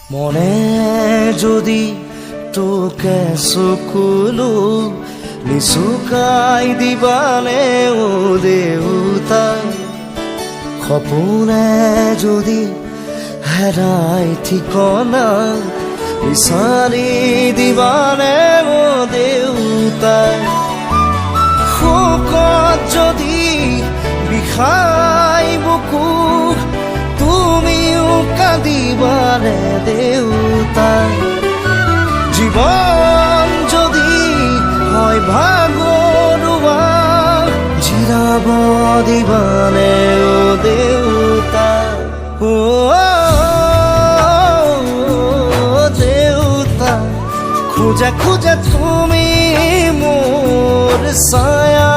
মনে যদি তোকে চকুলো নিচুকাই দিবানে ও দেউতা সপোনে যদি হেৰাই ঠিকনা বিচাৰি দিবানে ও দেউতা শোকত যদি বিষাই বুকু তুমিও কাঁদিবানে দেউতা জীৱন যদি হয় ভাগৰুৱা জিৰাব দিবানে ও দেউতা ও দেউতা খোজা খোজা তুমি মোৰ ছায়া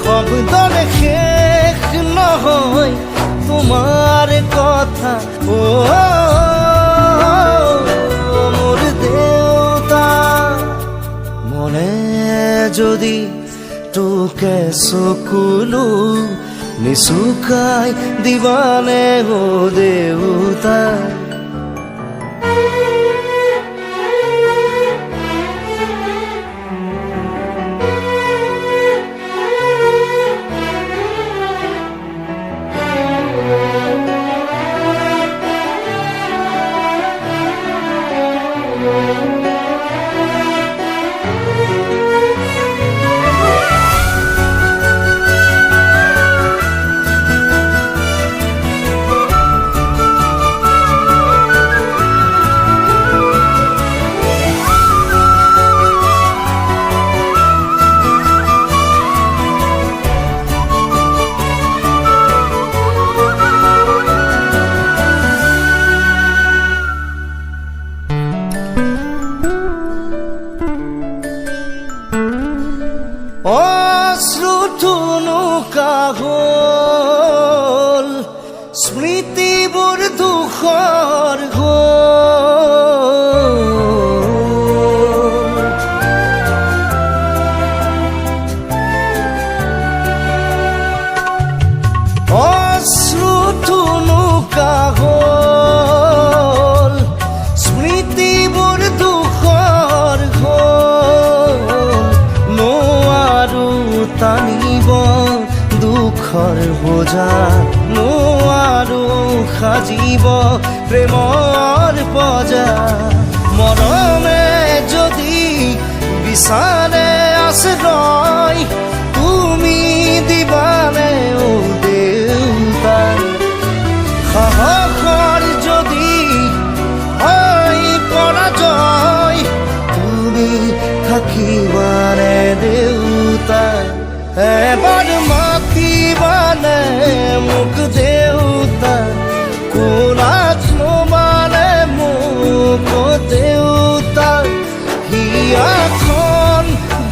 শব্দৰে শেষ নহয় তোমাৰ কথা ও মোৰ দেউতা মনে যদি তোকে চকুলো নিচুকাই দিবানে ও দেউতা অশ্ৰুথুনুকা হ'ল স্মৃতিবোৰ দুখৰ অশ্ৰুথুনুকা হ'ল স্মৃতিবোৰ দুখৰ টানিব দুখৰ বোজা নোৱাৰো সাজিব প্ৰেমৰ পজা মৰমে যদি বিচাৰে আশ্ৰয় তুমি দিবানে ও দেউতা সাহসৰ যদি হয় পৰাজয় তুমি থাকিবানে দেউতা এবাৰ মাতিবানে মোক দেউতা কোলাত ল'বানে মোক দেউতা হিয়াখন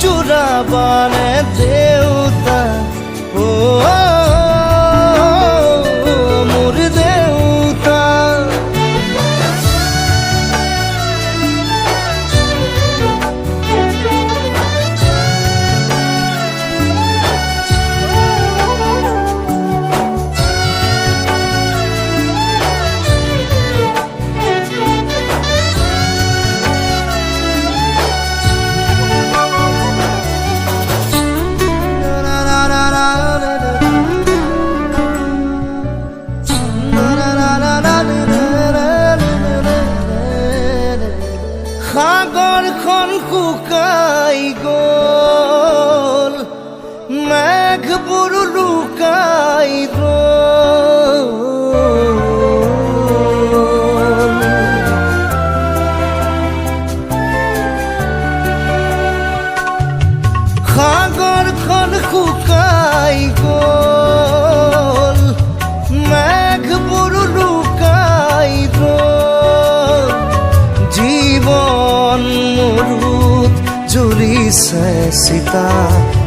জোৰাবানে দেউতা ও মোৰ দেউতা সাগৰখন শুকাই গ'ল মেঘবোৰ লুকাই গ'ল সাগৰখন শুকাই গ'ল মেঘবোৰ লুকাই গ'ল জীৱন মৰুত জ্বলিছে চিতা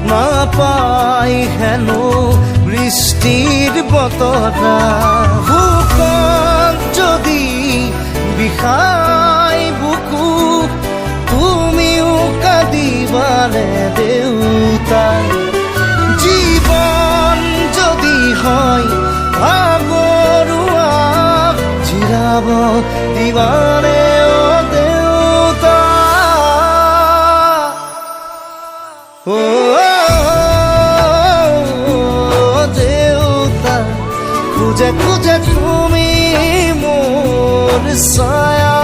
নাপাই হেনো বৃষ্টিৰ বতৰা শুকান যদি বিষাই বুকু তুমিও কাঁদিবানে দেউতা জীৱন যদি হয় ভাগৰুৱা জিৰাব দিবানে ও দেউতা ও দেউতা খুঁজে খুঁজে তুমি মোর ছায়া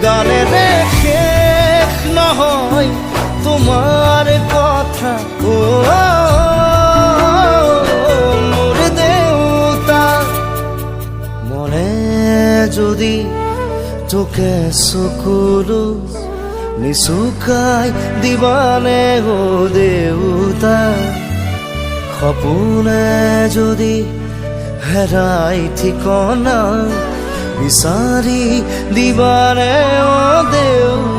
গানে রেখে নহয় তোমার কথা ও মোর দেউতা মনে যদি তোকে চকুলো নিচুকাই দিবানে ও দেউতা সপোনে যদি হেৰাই ঠিকনা বিচাৰি দিবানে ও দেউতা